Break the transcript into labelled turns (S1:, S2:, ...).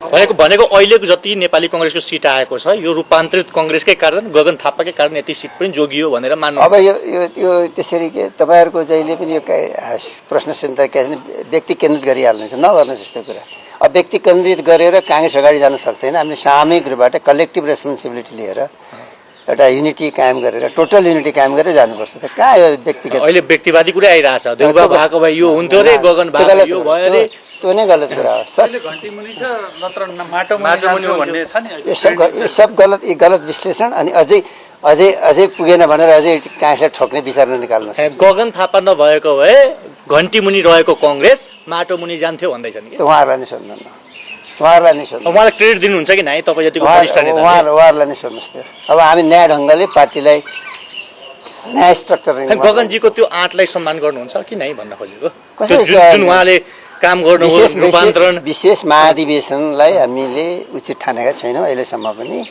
S1: भनेको अहिलेको जति नेपाली कांग्रेसको सिट आएको छ यो रूपान्तरित कांग्रेसकै कारण गगन थापाकै कारण यति सिट पनि जोगियो भनेर मान्नु।
S2: अब यो त्यसरी के तपाईहरुको जहिले पनि यो प्रश्न सुन्दा के व्यक्ति केन्द्रित गरिहाल्नुहुन्छ नगर्नु जस्तो कुरा। अब व्यक्ति केन्द्रित गरेर कांग्रेस अगाडि जान सक्दैन। हामीले सामूहिक रूपबाट कलेक्टिभ रेस्पोन्सिबिलिटी लिएर एउटा युनिटी कायम गरेर टोटल युनिटी कायम गरेर जानुपर्छ। त कहाँ यो व्यक्तिगत
S1: अहिले व्यक्तिवादी कुरा आइरहेछ। देउबा भएको भए यो हुन्थ्यो रे गगन भएको यो भयो रे
S2: त्यो नै गलत कुरा हो।
S3: घन्टीमुनि छ नत्र माटो मुनि भन्ने छ नि।
S2: यो सब गलत विश्लेषण अनि अझै पुगेन भनेर अझै कांग्रेसलाई ठोक्ने विचार निकाल्नु।
S1: गगन थापा नभएको भए घन्टीमुनि रहेको कांग्रेस माटो मुनि जान्थ्यो भन्दैछन् कि।
S2: उहाँहरूलाई नै सोध्नु न। उहाँहरूलाई नै सोध्नु।
S1: उहाँलाई क्रेडिट दिनुहुन्छ कि नाइ तपाई जतिको वरिष्ठ नेता
S2: उहाँहरूलाई नै सोध्नुस् त्यो। अब हामी न्याय ढंगले पार्टीलाई न्याय स्ट्रक्चरिङ
S1: गगनजीको त्यो आँटलाई सम्मान गर्नुहुन्छ कि नाइ भन्न खोजेको। जुन उहाँले काम गर्नु रूपान्तरण
S2: विशेष महाधिवेशनलाई हामीले उचित ठानेका छैनौं अहिलेसम्म पनि।